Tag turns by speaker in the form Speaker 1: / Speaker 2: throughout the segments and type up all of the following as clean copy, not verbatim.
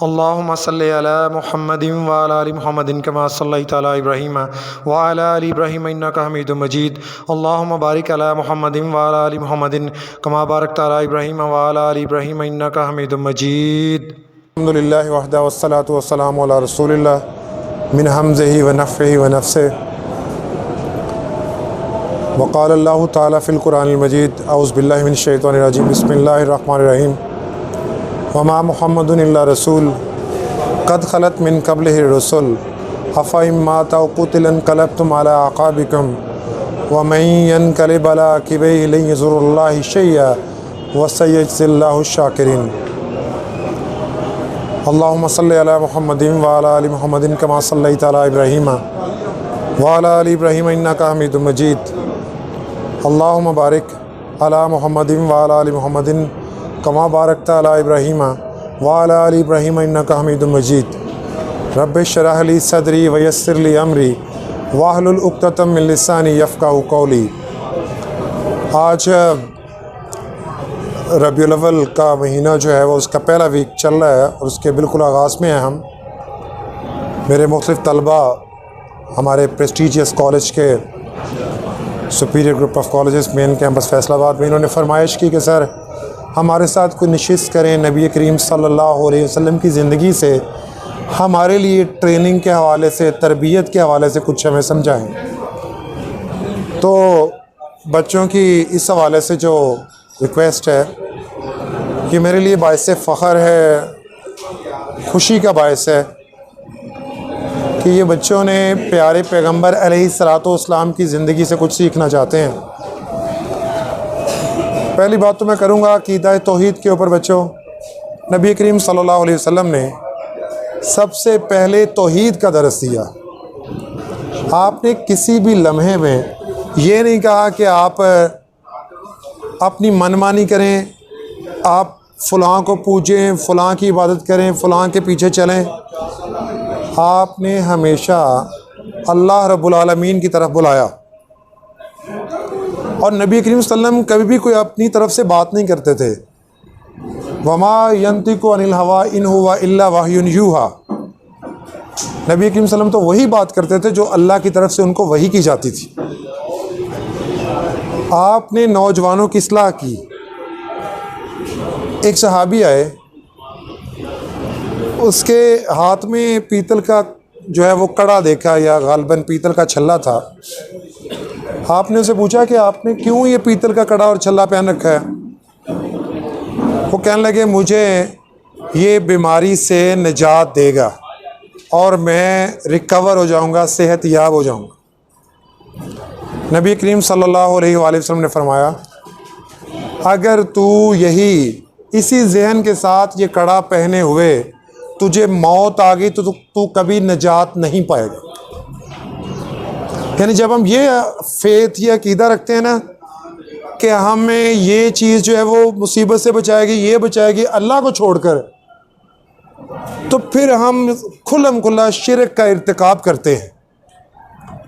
Speaker 1: अल्लाहुम्मा सल्लि अला मुहम्मदिन व अला आलि मुहम्मदिन कमा सल्लैता अला इब्राहीम व अला आलि इब्राहीम इन्नका हमीदुम मजीद। अल्लाहुम्मा बारिक अला मुहम्मदिन व अला आलि मुहम्मदिन कमा बारकता अला इब्राहीम व अला आलि इब्राहीम इन्नका हमीदुम मजीद। अल्हम्दुलिल्लाहि वहदा वस्सलातु वस्सलामु अला रसूलिल्लाह मिन हमज़िही व नफ़्ख़िही व नफ़्सिही। व क़ाला अल्लाहु तआला फ़िल क़ुरआनिल मजीद अऊज़ु बिल्लाहि मिनश शैतानिर रजीम बिस्मिल्लाहिर रहमानिर रहीम। वमा मुहम्मदुन इल्ला रसूल क़द ख़लत मिन क़ब्लिहिर रुसूल अफ़इन माता व क़ुतिला इंक़लबतुम अला अक़ाबिकुम व मन यन्क़लिब अला अक़बैहि लन यज़ुर्रल्लाह शैअन व सयजज़िल्लाहु शाकिरीन। अल्लाहुम्मा सल्लि अला मुहम्मदिन व अला आलि मुहम्मदिन कमा सल्लैता अला इब्राहीम व अला आलि इब्राहीम इन्नका हमीदुम मजीद। अल्लाहुम्मा बारिक अला मुहम्मदिन व अला आलि मुहम्मदिन कमा बारकता अला इब्राहीम व अला आलि इब्राहीम इन्नका हमीदुम मजीद। रब्बि इश्रह ली सदरी व यस्सिर ली अमरी वाहलुल उक़दतम मिन लिसानी यफ़क़हू क़ौली। आज रबीउल अव्वल का महीना जो है वो उसका पहला वीक चल रहा है और उसके बिल्कुल आगाज़ में है हम। मेरे मुख्तलिफ़ तलबा हमारे प्रेस्टीजियस कॉलेज के superior group of colleges main campus Faisalabad में इन्होंने फरमाइश की कि सर हमारे साथ कोई नशिस्त करें, नबी करीम सल्लल्लाहु अलैहि वसल्लम की ज़िंदगी से हमारे लिए ट्रेनिंग के हवाले से, तरबियत के हवाले से कुछ हमें समझाएं। तो बच्चों की इस हवाले से जो रिक्वेस्ट है कि मेरे लिए बाइस फ़ख्र है, खुशी का बायस है कि ये बच्चों ने प्यारे पैगंबर अलैहिस्सलातु वस्सलाम की ज़िंदगी से कुछ सीखना चाहते हैं। पहली बात तो मैं करूँगा अक़ीदा तौहीद के ऊपर। बच्चों, नबी करीम सल्लल्लाहु अलैहि वसल्लम ने सबसे पहले तौहीद का दर्स दिया। आपने किसी भी लम्हे में ये नहीं कहा कि आप अपनी मनमानी करें, आप फ़लाँ को पूजें, फ़लाँ की इबादत करें, फ़लाँ के पीछे चलें। आपने हमेशा अल्लाह रब्बुल आलमीन की तरफ बुलाया और नबी करीम सल्लल्लाहु अलैहि वसल्लम कभी भी कोई अपनी तरफ से बात नहीं करते थे। वमा यंतिकु अनिल हवा इन हुवा इल्ला वहयुन यूहा। नबी करीम सल्लल्लाहु अलैहि वसल्लम तो वही बात करते थे जो अल्लाह की तरफ से उनको वही की जाती थी। आपने नौजवानों की इस्लाह की। एक सहाबी आए, उसके हाथ में पीतल का जो है वो कड़ा देखा या गालबन पीतल का छल्ला था। आपने उसे पूछा कि आपने क्यों ये पीतल का कड़ा और छल्ला पहन रखा है? वो कहने लगे मुझे ये बीमारी से निजात देगा और मैं रिकवर हो जाऊंगा, सेहत याब हो जाऊंगा। नबी करीम सल्लल्लाहु अलैहि वसल्लम ने फरमाया अगर तू यही इसी जहन के साथ ये कड़ा पहने हुए तुझे मौत आ गई तो तू कभी निजात नहीं पाएगा। यानी जब हम ये फेथ या अकीदा रखते हैं ना कि हमें ये चीज़ जो है वो मुसीबत से बचाएगी, ये बचाएगी अल्लाह को छोड़कर, तो फिर हम खुल्लम खुल्ला शिरक का इर्तिकाब करते हैं।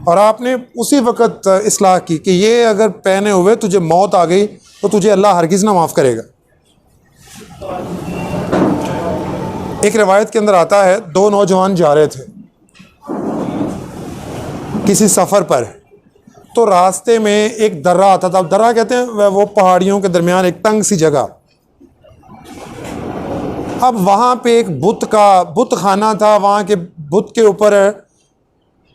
Speaker 1: और आपने उसी वक़्त इस्लाह की कि ये अगर पहने हुए तुझे मौत आ गई तो तुझे अल्लाह हरगिज़ ना माफ़ करेगा। एक रिवायत के अंदर आता है, दो नौजवान जा रहे थे किसी सफ़र पर, तो रास्ते में एक दर्रा आता था। दर्रा कहते हैं वो पहाड़ियों के दरमियान एक तंग सी जगह। अब वहाँ पे एक बुत खाना था। वहाँ के बुत के ऊपर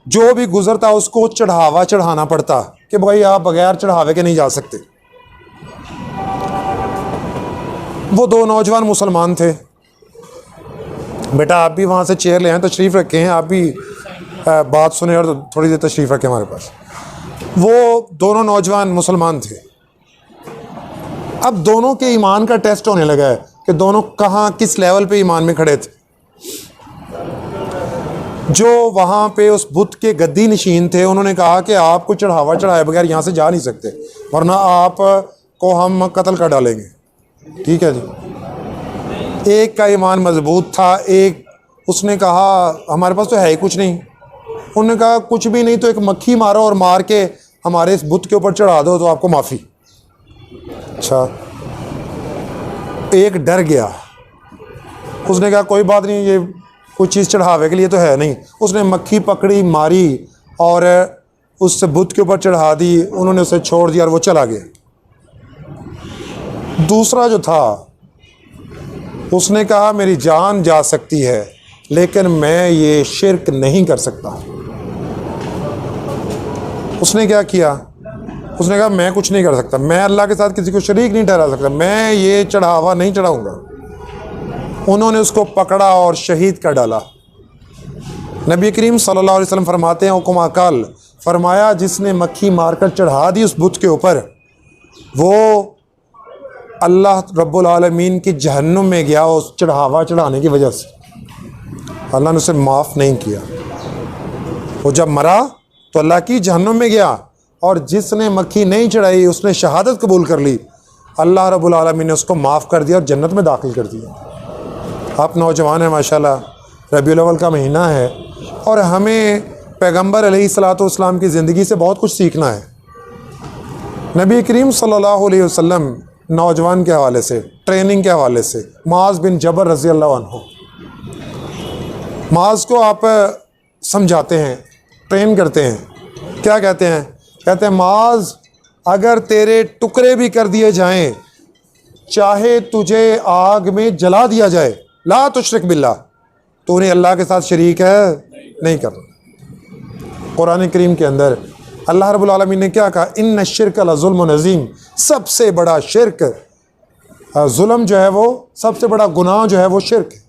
Speaker 1: जो भी गुजरता उसको चढ़ावा चढ़ाना पड़ता कि भाई आप बगैर चढ़ावे के नहीं जा सकते। वो दो नौजवान मुसलमान थे। बेटा आप भी वहाँ से चेयर ले आएँ, तशरीफ़ रखें हैं, आप भी बात सुने और थोड़ी देर तशरीफ़ रखें हमारे पास। वो दोनों नौजवान मुसलमान थे। अब दोनों के ईमान का टेस्ट होने लगा है कि दोनों कहाँ किस लेवल पे ईमान में खड़े थे। जो वहाँ पे उस बुत के गद्दी नशीन थे उन्होंने कहा कि आपको चढ़ावा चढ़ाए बगैर यहाँ से जा नहीं सकते, वरना आप को हम कत्ल कर डालेंगे। ठीक है जी। एक का ईमान मजबूत था, एक उसने कहा हमारे पास तो है ही कुछ नहीं। उन्होंने कहा कुछ भी नहीं तो एक मक्खी मारो और मार के हमारे इस बुत के ऊपर चढ़ा दो तो आपको माफ़ी। अच्छा, एक डर गया उसने कहा कोई बात नहीं, ये कोई चीज़ चढ़ावे के लिए तो है नहीं। उसने मक्खी पकड़ी, मारी और उस बुत के ऊपर चढ़ा दी, उन्होंने उसे छोड़ दिया और वो चला गया। दूसरा जो था उसने कहा मेरी जान जा सकती है लेकिन मैं ये शिर्क नहीं कर सकता। उसने क्या किया? उसने कहा मैं कुछ नहीं कर सकता, मैं अल्लाह के साथ किसी को शरीक नहीं ठहरा सकता, मैं ये चढ़ावा नहीं चढ़ाऊँगा। उन्होंने उसको पकड़ा और शहीद कर डाला। नबी करीम सल्लल्लाहु अलैहि वसल्लम फरमाते हैं हुक्म अकाल, फरमाया जिसने मक्खी मारकर चढ़ा दी उस बुत के ऊपर, वो अल्लाह रब्बुल आलमीन की जहन्नुम में गया उस चढ़ावा चढ़ाने की वजह से। अल्लाह ने उसे माफ़ नहीं किया। वो जब मरा तो अल्लाह की जहन्नुम में गया, और जिसने मक्खी नहीं चढ़ाई उसने शहादत कबूल कर ली, अल्लाह रब्बुल आलमीन ने उसको माफ़ कर दिया और जन्नत में दाखिल कर दिया। आप नौजवान हैं माशाल्लाह, रबीउल अव्वल का महीना है और हमें पैगम्बर अलैहिस्सलातु वस्सलाम की ज़िंदगी से बहुत कुछ सीखना है। नबी करीम सल्लल्लाहु अलैहि वसल्लम नौजवान के हवाले से, ट्रेनिंग के हवाले से, माज बिन जबर रज़ी अल्लाह अन्हु, माज को आप समझाते हैं, ट्रेन करते हैं। क्या कहते हैं? कहते हैं माज अगर तेरे टुकड़े भी कर दिए जाएं, चाहे तुझे आग में जला दिया जाए, ला तुशरिक बिल्लाह, तो उन्हें अल्लाह के साथ शरीक है नहीं करना। कुरान करीम के अंदर अल्लाह रब्बुल आलमीन ने क्या कहा? इन्न शिर्क लज़ुल्मुन अज़ीम, सबसे बड़ा शिर्क, जुल्म जो है वो, सबसे बड़ा गुनाह जो है वो शिर्क है।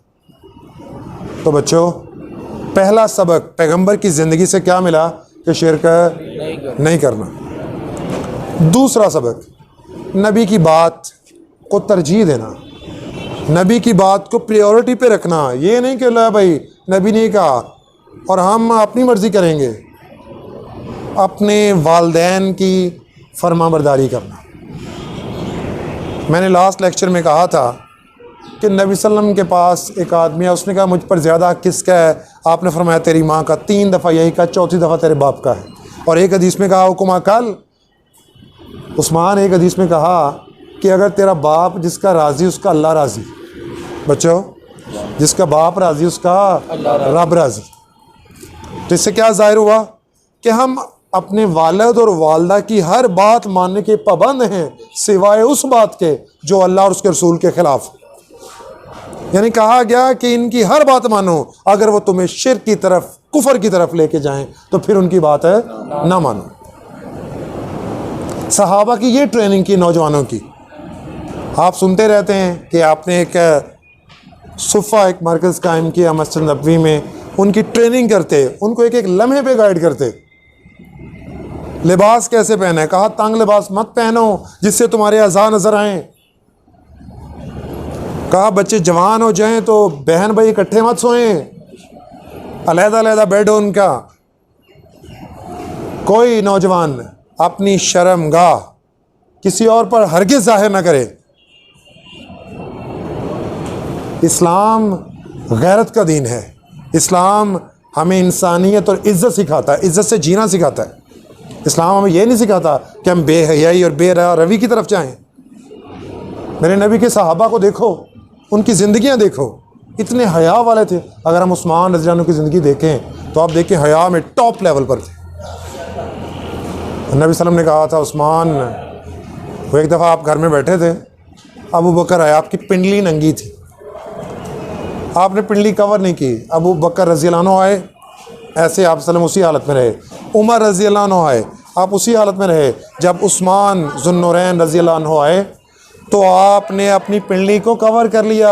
Speaker 1: तो बच्चों, पहला सबक पैगंबर की ज़िंदगी से क्या मिला कि शिर्क नहीं करना। दूसरा सबक, नबी की बात को तरजीह देना, नबी की बात को प्रायोरिटी पे रखना। ये नहीं कि ला भाई नबी ने कहा और हम अपनी मर्ज़ी करेंगे। अपने वालिदैन की फरमाबरदारी करना। मैंने लास्ट लेक्चर में कहा था कि नबी सल्लम के पास एक आदमी है, उसने कहा मुझ पर ज़्यादा हक़ किसका है? आपने फरमाया तेरी माँ का। 3 दफ़ा यही कहा, चौथी दफ़ा तेरे बाप का है। और एक हदीस में कहा हुक्म अकल, उस्मान एक हदीस में कहा कि अगर तेरा बाप जिसका राज़ी उसका अल्लाह राज़ी। बच्चों, जिसका बाप राज़ी उसका रब राज़ी। तो इससे क्या ज़ाहिर हुआ कि हम अपने वालिद और वालदा की हर बात मानने के पाबंद हैं सिवाय उस बात के जो अल्लाह और उसके रसूल के ख़िलाफ़। यानी कहा गया कि इनकी हर बात मानो, अगर वो तुम्हें शिर्क की तरफ, कुफर की तरफ लेके जाएं तो फिर उनकी बात है ना मानो। सहाबा की ये ट्रेनिंग की नौजवानों की। आप सुनते रहते हैं कि आपने एक सुफ़ा, एक मरकज़ कायम किया मस्जिद नबवी में, उनकी ट्रेनिंग करते, उनको एक एक लम्हे पे गाइड करते। लिबास कैसे पहने? कहा तंग लिबास मत पहनो जिससे तुम्हारे अज़ा नज़र आएँ। कहा बच्चे जवान हो जाएं तो बहन भाई इकट्ठे मत सोएं, अलग-अलग बेड हो उनका। कोई नौजवान अपनी शर्मगाह किसी और पर हरगिज़ जाहिर न करे। इस्लाम गैरत का दीन है। इस्लाम हमें इंसानियत और इज़्ज़त सिखाता है, इज़्ज़त से जीना सिखाता है। इस्लाम हमें यह नहीं सिखाता कि हम बेहयाई और बेरवी की तरफ जाएं। मेरे नबी के सहाबा को देखो, उनकी ज़िंदगियाँ देखो, इतने हया वाले थे। अगर हम उस्मान रज़ी अल्लाह अन्हु की ज़िंदगी देखें तो आप देखें हया में टॉप लेवल पर थे। नबी सल्लम ने कहा था उस्मान, वो एक दफ़ा आप घर में बैठे थे, अबू बकर आया, आपकी पिंडली नंगी थी, आपने पिंडली कवर नहीं की। अबू बकर रज़ी अल्लाह अन्हु आए, ऐसे आप सल्लम उसी हालत में रहे। उमर रज़ी अल्लाह अन्हु आए, आप उसी हालत में रहे। जब उस्मान ज़ुन्नुरैन रज़ी अल्लाह अन्हु आए तो आपने अपनी पिंडली को कवर कर लिया।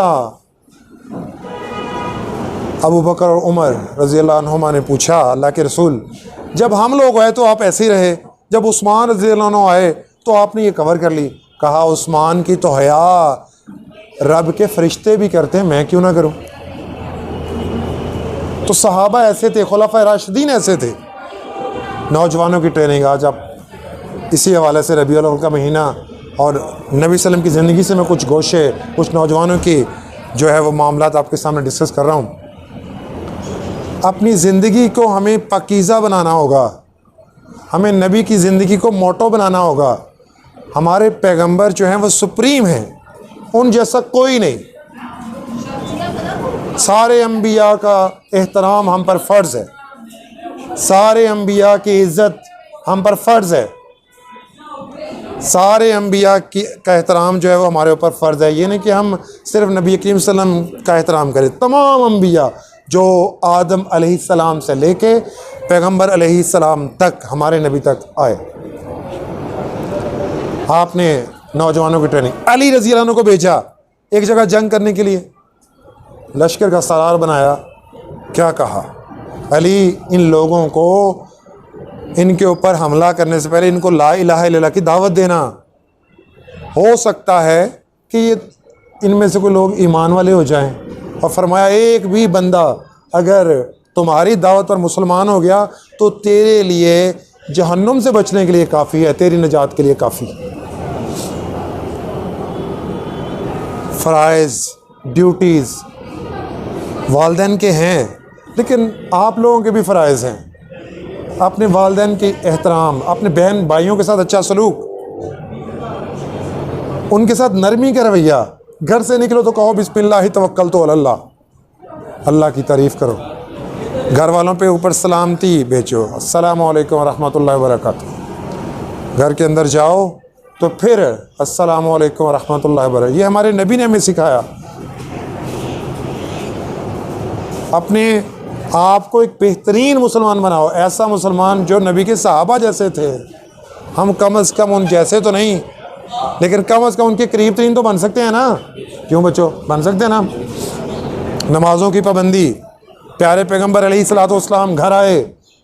Speaker 1: अबू बकर और उमर रज़ी अल्लाह अन्हुमा ने पूछा अल्लाह के रसूल, जब हम लोग आए तो आप ऐसे ही रहे, जब उस्मान रज़ी अल्लाह अन्हु आए तो आपने ये कवर कर ली। कहा उस्मान की तो हया रब के फरिश्ते भी करते हैं, मैं क्यों ना करूं। तो सहाबा ऐसे थे, खुलाफा राशिदीन ऐसे थे। नौजवानों की ट्रेनिंग आज आप इसी हवाले से रबीउल अव्वल का महीना और नबी सल्लम की ज़िंदगी से मैं कुछ गोशे, कुछ नौजवानों की जो है वो मामलात आपके सामने डिस्कस कर रहा हूँ। अपनी ज़िंदगी को हमें पाकीज़ा बनाना होगा, हमें नबी की ज़िंदगी को मोटो बनाना होगा। हमारे पैगंबर जो हैं वो सुप्रीम हैं, उन जैसा कोई नहीं। सारे अम्बिया का एहतराम हम पर फ़र्ज़ है, सारे अम्बिया की इज़्ज़त हम पर फ़र्ज़ है, सारे अम्बिया की का एहतराम जो है वो हमारे ऊपर फ़र्ज़ है। ये नहीं कि हम सिर्फ नबी करीम सल्लल्लाहु अलैहि वसल्लम का एहतराम करें, तमाम अम्बिया जो आदम अलैहिस्सलाम से लेके पैगम्बर अलैहिस्सलाम तक हमारे नबी तक आए। आपने नौजवानों की ट्रेनिंग, अली रज़ी अल्लाह अन्हु को भेजा एक जगह जंग करने के लिए, लश्कर का सरदार बनाया। क्या कहा? अली, इन लोगों को इनके ऊपर हमला करने से पहले इनको ला इलाहा इल्लल्लाह की दावत देना। हो सकता है कि ये इनमें से कोई लोग ईमान वाले हो जाएं। और फरमाया, एक भी बंदा अगर तुम्हारी दावत पर मुसलमान हो गया तो तेरे लिए जहन्नुम से बचने के लिए काफ़ी है, तेरी निजात के लिए काफ़ी। फ़राइज़, ड्यूटीज़ वालिदैन के हैं, लेकिन आप लोगों के भी फ़राइज़ हैं। अपने वालिदैन के एहतराम, अपने बहन भाइयों के साथ अच्छा सलूक, उनके साथ नरमी का रवैया। घर से निकलो तो कहो बिस्मिल्लाह तवक्कलतु अलल्लाह, अल्लाह की तारीफ़ करो। घर वालों पे ऊपर सलामती भेजो, अस्सलामु अलैकुम रहमतुल्लाहि व बरकातुहू। घर के अंदर जाओ तो फिर अस्सलामु अलैकुम रहमतुल्लाहि व बरकातुहू। ये हमारे नबी ने हमें सिखाया। अपने आपको एक बेहतरीन मुसलमान बनाओ, ऐसा मुसलमान जो नबी के सहाबा जैसे थे। हम कम अज़ कम उन जैसे तो नहीं, लेकिन कम अज़ कम उनके करीब तरीन तो बन सकते हैं ना। क्यों बच्चों, बन सकते हैं ना। नमाज़ों की पाबंदी, प्यारे पैगम्बर अलैहिस्सलातु वस्सलाम घर आए,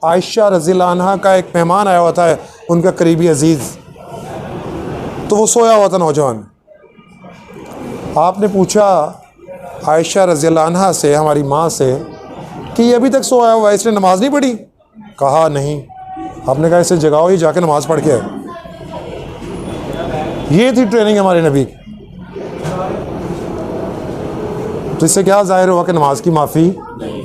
Speaker 1: आयशा रज़ियल्लाहु अन्हा का एक मेहमान आया हुआ था, उनका करीबी अजीज़, तो वो सोया हुआ था नौजवान। आपने पूछा आयशा रज़ियल्लाहु अन्हा से, हमारी माँ से, कि ये अभी तक सोया हुआ है, इसने नमाज़ नहीं पढ़ी? कहा नहीं। आपने कहा इसे जगाओ, ये जाके नमाज़ पढ़ के आए। ये थी ट्रेनिंग हमारे नबी। तो इससे क्या ज़ाहिर हुआ कि नमाज की माफ़ी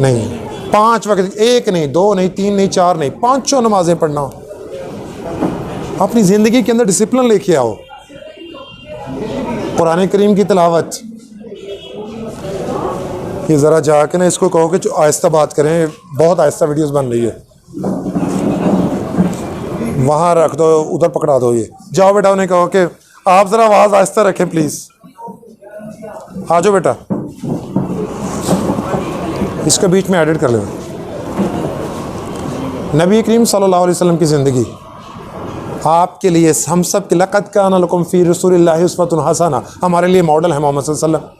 Speaker 1: नहीं। 5 वक्त, 1 नहीं, 2 नहीं, 3 नहीं, 4 नहीं, 5 नमाज़ें पढ़ना। अपनी ज़िंदगी के अंदर डिसिप्लिन लेके आओ। कुरान करीम की तिलावत, ये ज़रा जाके ना इसको कहो कि जो आहिस्ता बात करें, बहुत आहिस्ता वीडियोस बन रही है, वहाँ रख दो, उधर पकड़ा दो। ये जाओ बेटा, उन्हें कहो कि आप ज़रा आवाज़ आहिस्ता रखें प्लीज़। आ जाओ बेटा, इसके बीच में एडिट कर लो। नबी करीम सल्लल्लाहु अलैहि वसल्लम की ज़िंदगी आपके लिए, हम सब के लक़द काना लकुम फ़ी रसूलिल्लाहि उस्वतुन हसना, हमारे लिए मॉडल है मोहम्मद सल्लल्लाहु अलैहि वसल्लम।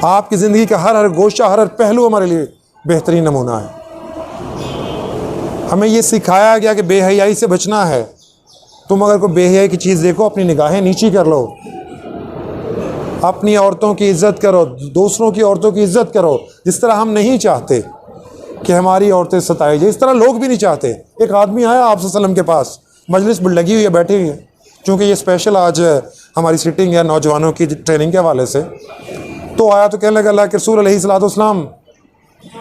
Speaker 1: आपकी ज़िंदगी का हर गोशा, हर पहलू हमारे लिए बेहतरीन नमूना है। हमें ये सिखाया गया कि बेहयाई से बचना है। तुम अगर कोई बेहयाई की चीज़ देखो, अपनी निगाहें नीची कर लो, अपनी औरतों की इज़्ज़त करो, दूसरों की औरतों की इज़्ज़त करो। जिस तरह हम नहीं चाहते कि हमारी औरतें सताई जाए, इस तरह लोग भी नहीं चाहते। एक आदमी आया आप सल्लल्लाहु अलैहि वसल्लम के पास, मजलिस लगी हुई है, बैठी हुई है, चूँकि ये स्पेशल आज हमारी सिटिंग है नौजवानों की ट्रेनिंग के हवाले से। तो आया तो कहने लगा, अल्लाह के रसूल अलैहिस्सलातु वस्सलाम,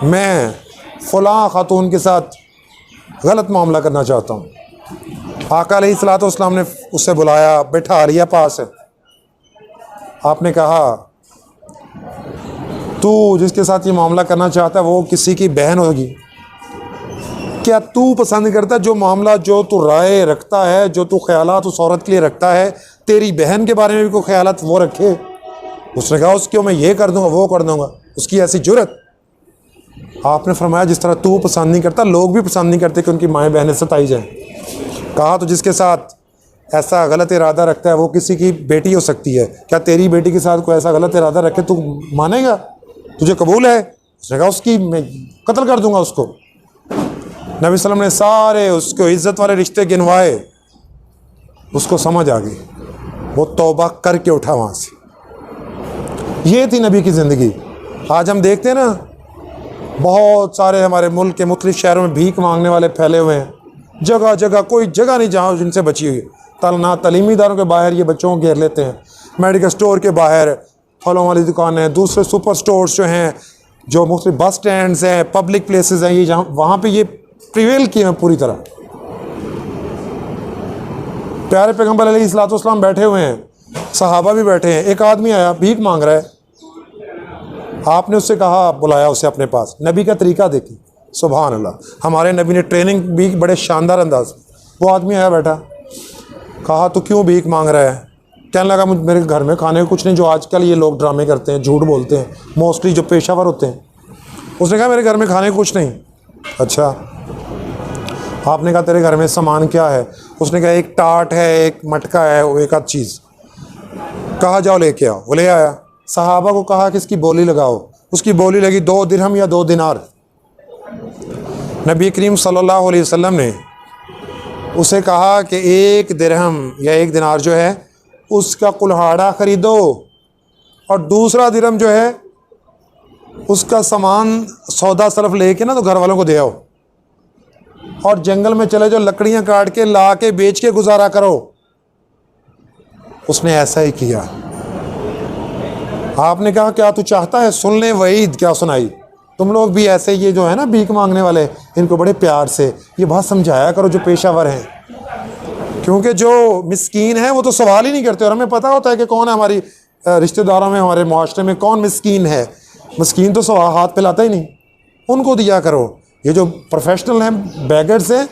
Speaker 1: मैं फ़लाँ खातून के साथ गलत मामला करना चाहता हूँ। आका अलैहिस्सलातु वस्सलाम ने उससे बुलाया, बैठा लिया पास है। आपने कहा, तू जिसके साथ ये मामला करना चाहता है वो किसी की बहन होगी? क्या तू पसंद करता है जो मामला, जो तू राय रखता है, जो तू ख्यालात उस औरत के लिए रखता है, तेरी बहन के बारे में भी कोई ख्यालात वो रखे? उसने कहा, उसको मैं ये कर दूंगा, वो कर दूंगा, उसकी ऐसी जुर्रत? आपने फरमाया, जिस तरह तू पसंद नहीं करता, लोग भी पसंद नहीं करते कि उनकी माएँ बहनें सताई जाएं। कहा, तो जिसके साथ ऐसा गलत इरादा रखता है वो किसी की बेटी हो सकती है। क्या तेरी बेटी के साथ कोई ऐसा गलत इरादा रखे, तू मानेगा? तुझे कबूल है? उसने कहा, उसकी मैं कत्ल कर दूंगा उसको। नबी सल्लम ने सारे उसको इज़्ज़त वाले रिश्ते गिनवाए, उसको समझ आ गई, वो तौबा करके उठा वहाँ से। ये थी नबी की ज़िंदगी। आज हम देखते हैं ना, बहुत सारे हमारे मुल्क के मुख्तलिफ शहरों में भीख मांगने वाले फैले हुए हैं, जगह जगह, कोई जगह नहीं जहाँ जिनसे बची हुई। ना तलीमी इदारों के बाहर ये बच्चों को घेर लेते हैं, मेडिकल स्टोर के बाहर, फलों वाली दुकानें, दूसरे सुपर स्टोर्स जो हैं, जो मुख्तलिफ बस स्टैंड्स हैं, पब्लिक प्लेसेस हैं, ये जहाँ वहाँ पे ये प्रिवेल किए हैं पूरी तरह। प्यारे पैगम्बर अलैहिस्सलातु वस्सलाम बैठे हुए हैं, सहाबा भी बैठे हैं। एक आदमी आया, भीख मांग रहा है। आपने उससे कहा, बुलाया उसे अपने पास। नबी का तरीका देखिए, सुभान अल्लाह। हमारे नबी ने ट्रेनिंग भी बड़े शानदार अंदाज। वो आदमी आया बैठा, कहा तो क्यों भीख मांग रहा है? कहने लगा मुझे मेरे घर में खाने को कुछ नहीं, जो आजकल ये लोग ड्रामे करते हैं, झूठ बोलते हैं, मोस्टली जो पेशावर होते हैं। उसने कहा मेरे घर में खाने को कुछ नहीं। अच्छा, आपने कहा तेरे घर में सामान क्या है? उसने कहा एक टाट है, एक मटका है, वो एक आध चीज़। कहा जाओ लेके आओ। वो ले आया। सहाबा को कहा कि इसकी बोली लगाओ। उसकी बोली लगी 2 दिरहम या 2 दिनार। नबी करीम सल्लल्लाहु अलैहि वसल्लम ने उसे कहा कि 1 दिरहम या 1 दिनार जो है उसका कुल्हाड़ा ख़रीदो, और दूसरा दिरहम जो है उसका सामान सौदा सरफ लेके ना तो घर वालों को दे आओ, और जंगल में चले जाओ, लकड़ियाँ काट के ला के बेच के गुजारा करो। उसने ऐसा ही किया। आपने कहा क्या तू चाहता है? सुन ले वईद क्या सुनाई। तुम लोग भी ऐसे, ये जो है ना भीख मांगने वाले, इनको बड़े प्यार से ये बात समझाया करो जो पेशावर हैं, क्योंकि जो मिस्कीन है वो तो सवाल ही नहीं करते, और हमें पता होता है कि कौन है हमारी रिश्तेदारों में, हमारे माशरे में कौन मिस्कीन है। मिस्कीन तो सवाल हाथ फैलाता ही नहीं, उनको दिया करो। ये जो प्रोफेशनल हैं, बैगर्स हैं,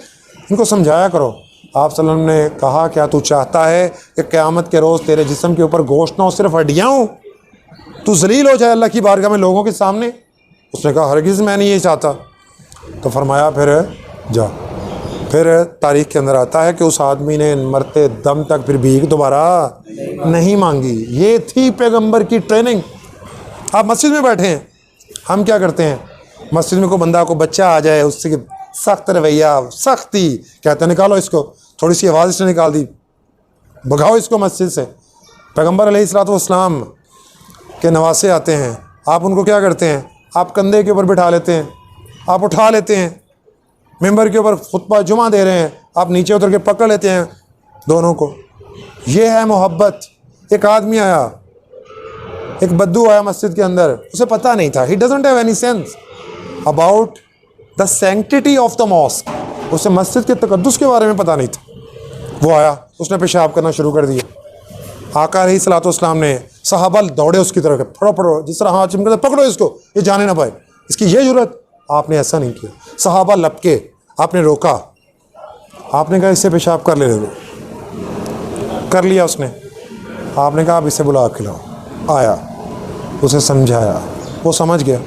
Speaker 1: इनको समझाया करो। आप सल्लल्लाहु अलैहि वसल्लम ने कहा क्या तू चाहता है कि क़यामत के रोज़ तेरे जिस्म के ऊपर गोश्त ना हो, सिर्फ हड्डियाँ हो, तू जलील हो जाए अल्लाह की बारगाह में लोगों के सामने? उसने कहा हरगिज़ मैं नहीं ये चाहता। तो फरमाया फिर जा। फिर तारीख़ के अंदर आता है कि उस आदमी ने मरते दम तक फिर भीख दोबारा नहीं मांगी। ये थी पैगंबर की ट्रेनिंग। आप मस्जिद में बैठे हैं, हम क्या करते हैं? मस्जिद में कोई बंदा, को बच्चा आ जाए, उससे सख्त रवैया, सख्ती, कहते निकालो इसको, थोड़ी सी आवाज़ इसने निकाल दी, भगाओ इसको मस्जिद से। पैगंबर अलैहिस्सलातु वस्सलाम के नवासे आते हैं, आप उनको क्या करते हैं? आप कंधे के ऊपर बिठा लेते हैं, आप उठा लेते हैं, मिंबर के ऊपर खुतबा जुमा दे रहे हैं, आप नीचे उतर के पकड़ लेते हैं दोनों को। ये है मोहब्बत। एक आदमी आया, एक बद्दू आया मस्जिद के अंदर, उसे पता नहीं था, he doesn't have any sense about the sanctity of the mosque. उसे मस्जिद के तकद्दुस के बारे में पता नहीं था। वो आया, उसने पेशाब करना शुरू कर दिया। आका अलैहिस्सलातु वस्सलाम ने, सहाबा दौड़े उसकी तरफ, पकड़ो पकड़ो, जिस तरह हाथ चिमके पकड़ो इसको, ये जाने ना पाए, इसकी ये जरूरत। आपने ऐसा नहीं किया। सहाबा लपके, आपने रोका, आपने कहा इससे पेशाब कर ले दो। कर लिया उसने। आपने कहा आप इसे बुला के लाओ। आया, उसे समझाया, वो समझ गया।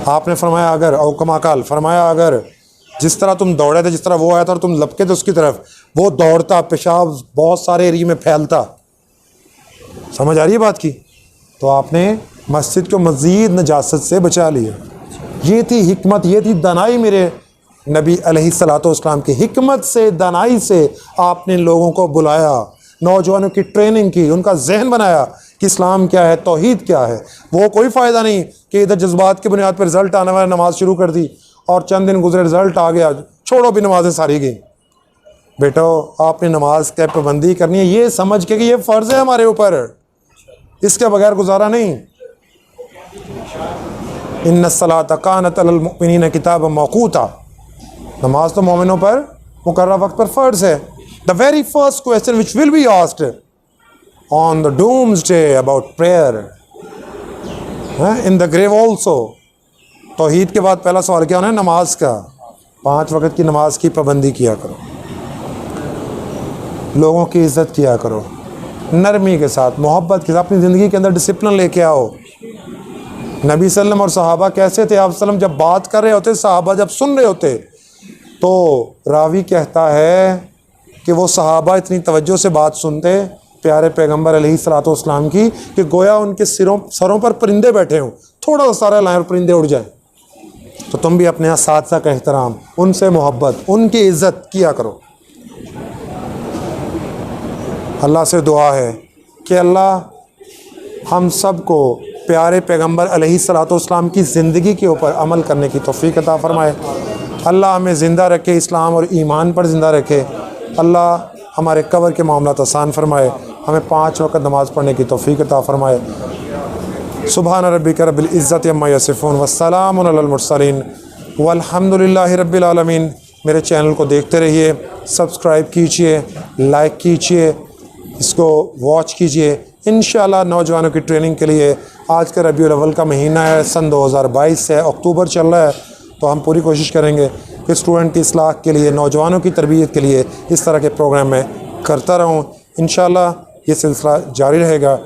Speaker 1: आपने फरमाया अगर औकमाकाल फरमाया अगर जिस तरह तुम दौड़े थे, जिस तरह वो आया था और तुम लपके थे उसकी तरफ, वो दौड़ता, पेशाब बहुत सारे एरिया में फैलता। समझ आ रही है बात की? तो आपने मस्जिद को मज़ीद नजासत से बचा लिया। ये थी हिकमत, ये थी दानाई। मेरे नबी अलैहिस्सलातु वस्सलाम की हिकमत से, दानाई से आपने लोगों को बुलाया, नौजवानों की ट्रेनिंग की, उनका जहन बनाया कि इस्लाम क्या है, तौहीद क्या है। वो कोई फ़ायदा नहीं कि इधर जज्बात की बुनियाद पर रिज़ल्ट आने वाला, नमाज शुरू कर दी और चंद दिन गुजरे रिज़ल्ट आ गया, छोड़ो भी नमाजें सारी गई। बेटो आपने नमाज की पाबंदी करनी है, ये समझ के कि ये फ़र्ज़ है हमारे ऊपर, इसके बगैर गुजारा नहीं। इन्नस्सलात कानत अलल मुमिनीन किताब मौक़ूता, नमाज तो मोमिनों पर मुकर्रर वक्त पर फ़र्ज़ है। The very first question which will be asked on the doomsday about prayer in the grave also, तौहीद के बाद पहला सवाल क्या होना है? नमाज का। 5 वक्त की नमाज की पाबंदी किया करो, लोगों की इज़्ज़त किया करो, नरमी के साथ, मोहब्बत के साथ अपनी ज़िंदगी के अंदर डिसिप्लिन लेके आओ। नबी सल्लम और सहाबा कैसे थे? आप सल्लम जब बात कर रहे होते, सहाबा जब सुन रहे होते, तो रावी कहता है कि वो सहाबा इतनी तवज्जो से बात सुनते प्यारे पैगंबर अलैहिस्सलातु वस्सलाम की कि गोया उनके सरों पर परिंदे बैठे हों, थोड़ा सा सारा लाएं और परिंदे उड़ जाएं। तो तुम भी अपने असातिज़ा का एहतराम, उनसे मोहब्बत, उनकी इज़्ज़त किया करो। अल्लाह से दुआ है कि अल्लाह हम सब को प्यारे पैगंबर अलैहिस्सलातु वस्सलाम की ज़िंदगी के ऊपर अमल करने की तौफ़ीक़ अता फ़रमाए। अल्लाह हमें ज़िंदा रखे, इस्लाम और ईमान पर ज़िंदा रखे। अल्लाह हमारे कब्र के मामलात आसान फ़रमाए, हमें 5 वक्त नमाज़ पढ़ने की तौफ़ीक़ अता फ़रमाए। सुब्हान रब्बिका रब्बिल इज़्ज़ति अम्मा यसिफ़ून वस्सलामुन अलल मुरसलीन वल्हम्दुलिल्लाहि रब्बिल आलमीन। मेरे चैनल को देखते रहिए, सब्सक्राइब कीजिए, लाइक कीजिए, इसको वॉच कीजिए। इंशाअल्लाह नौजवानों की ट्रेनिंग के लिए आज का रबीउल अव्वल का महीना है, सन 2022 है, अक्टूबर चल रहा है। तो हम पूरी कोशिश करेंगे कि स्टूडेंट की इस्लाह के लिए, नौजवानों की तरबियत के लिए इस तरह के प्रोग्राम में करता रहूँ। इंशाअल्लाह ये सिलसिला जारी रहेगा।